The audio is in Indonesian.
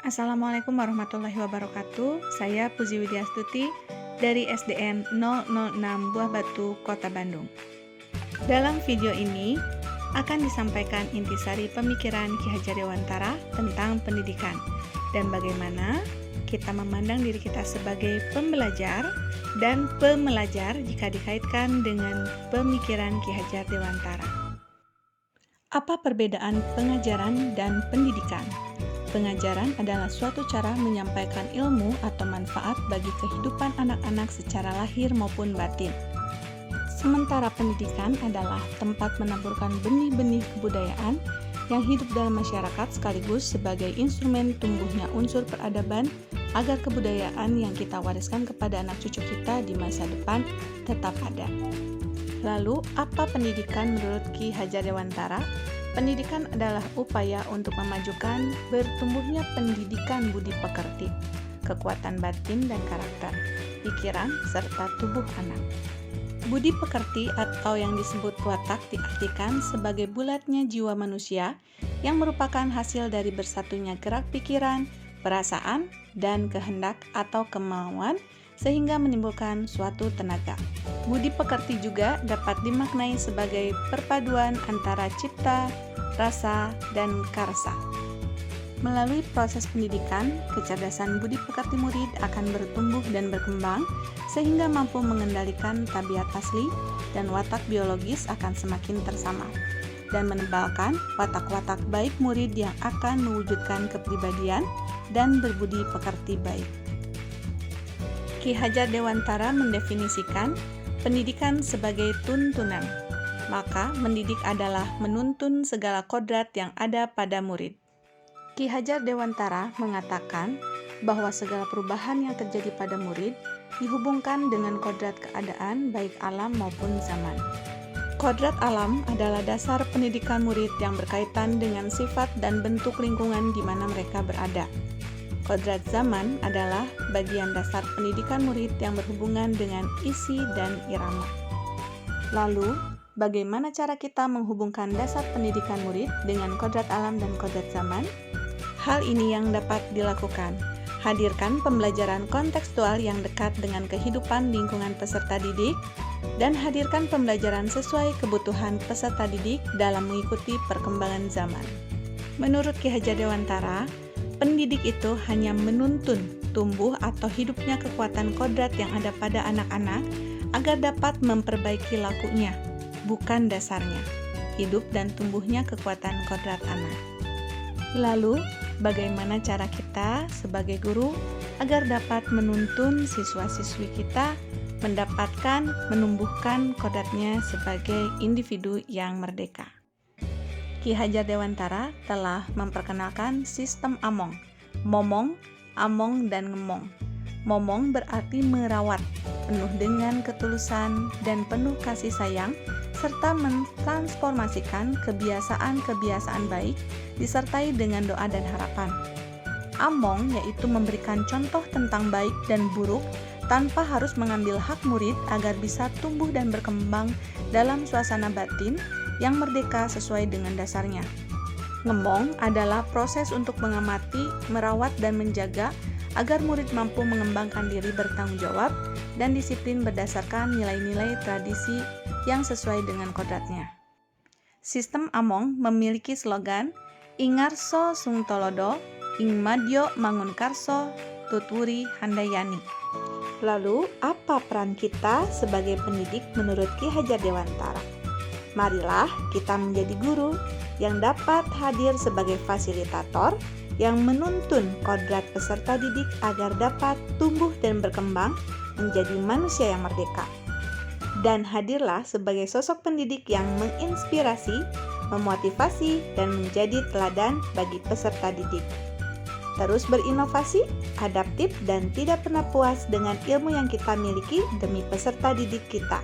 Assalamualaikum warahmatullahi wabarakatuh. Saya Puji Widyastuti dari SDN 006 Buah Batu, Kota Bandung. Dalam video ini akan disampaikan intisari pemikiran Ki Hajar Dewantara tentang pendidikan dan bagaimana kita memandang diri kita sebagai pembelajar dan pemelajar jika dikaitkan dengan pemikiran Ki Hajar Dewantara. Apa perbedaan pengajaran dan pendidikan? Pengajaran adalah suatu cara menyampaikan ilmu atau manfaat bagi kehidupan anak-anak secara lahir maupun batin. Sementara pendidikan adalah tempat menaburkan benih-benih kebudayaan yang hidup dalam masyarakat sekaligus sebagai instrumen tumbuhnya unsur peradaban agar kebudayaan yang kita wariskan kepada anak cucu kita di masa depan tetap ada. Lalu, apa pendidikan menurut Ki Hajar Dewantara? Pendidikan adalah upaya untuk memajukan bertumbuhnya pendidikan budi pekerti, kekuatan batin dan karakter, pikiran, serta tubuh anak. Budi pekerti atau yang disebut watak diartikan sebagai bulatnya jiwa manusia yang merupakan hasil dari bersatunya gerak pikiran, perasaan, dan kehendak atau kemauan sehingga menimbulkan suatu tenaga. Budi pekerti juga dapat dimaknai sebagai perpaduan antara cipta, rasa, dan karsa. Melalui proses pendidikan, kecerdasan budi pekerti murid akan bertumbuh dan berkembang sehingga mampu mengendalikan tabiat asli dan watak biologis akan semakin tersamar dan menebalkan watak-watak baik murid yang akan mewujudkan kepribadian dan berbudi pekerti baik. Ki Hajar Dewantara mendefinisikan pendidikan sebagai tuntunan, maka mendidik adalah menuntun segala kodrat yang ada pada murid. Ki Hajar Dewantara mengatakan bahwa segala perubahan yang terjadi pada murid dihubungkan dengan kodrat keadaan baik alam maupun zaman. Kodrat alam adalah dasar pendidikan murid yang berkaitan dengan sifat dan bentuk lingkungan di mana mereka berada. Kodrat zaman adalah bagian dasar pendidikan murid yang berhubungan dengan isi dan irama. Lalu, bagaimana cara kita menghubungkan dasar pendidikan murid dengan kodrat alam dan kodrat zaman? Hal ini yang dapat dilakukan. Hadirkan pembelajaran kontekstual yang dekat dengan kehidupan lingkungan peserta didik, dan hadirkan pembelajaran sesuai kebutuhan peserta didik dalam mengikuti perkembangan zaman. Menurut Ki Hajar Dewantara, pendidik itu hanya menuntun tumbuh atau hidupnya kekuatan kodrat yang ada pada anak-anak agar dapat memperbaiki lakunya, bukan dasarnya, hidup dan tumbuhnya kekuatan kodrat anak. Lalu, bagaimana cara kita sebagai guru agar dapat menuntun siswa-siswi kita mendapatkan, menumbuhkan kodratnya sebagai individu yang merdeka? Ki Hajar Dewantara telah memperkenalkan sistem Among, momong, among, dan ngemong. Momong berarti merawat, penuh dengan ketulusan dan penuh kasih sayang, serta mentransformasikan kebiasaan-kebiasaan baik disertai dengan doa dan harapan. Among yaitu memberikan contoh tentang baik dan buruk tanpa harus mengambil hak murid agar bisa tumbuh dan berkembang dalam suasana batin yang merdeka sesuai dengan dasarnya. Ngemong adalah proses untuk mengamati, merawat, dan menjaga agar murid mampu mengembangkan diri bertanggung jawab dan disiplin berdasarkan nilai-nilai tradisi yang sesuai dengan kodratnya. Sistem Among memiliki slogan Ingarso Sungtolodo, Ing Madyo Mangunkarso, Tutwuri Handayani. Lalu, apa peran kita sebagai pendidik menurut Ki Hajar Dewantara? Marilah kita menjadi guru yang dapat hadir sebagai fasilitator yang menuntun kodrat peserta didik agar dapat tumbuh dan berkembang menjadi manusia yang merdeka. Dan hadirlah sebagai sosok pendidik yang menginspirasi, memotivasi, dan menjadi teladan bagi peserta didik. Terus berinovasi, adaptif, dan tidak pernah puas dengan ilmu yang kita miliki demi peserta didik kita.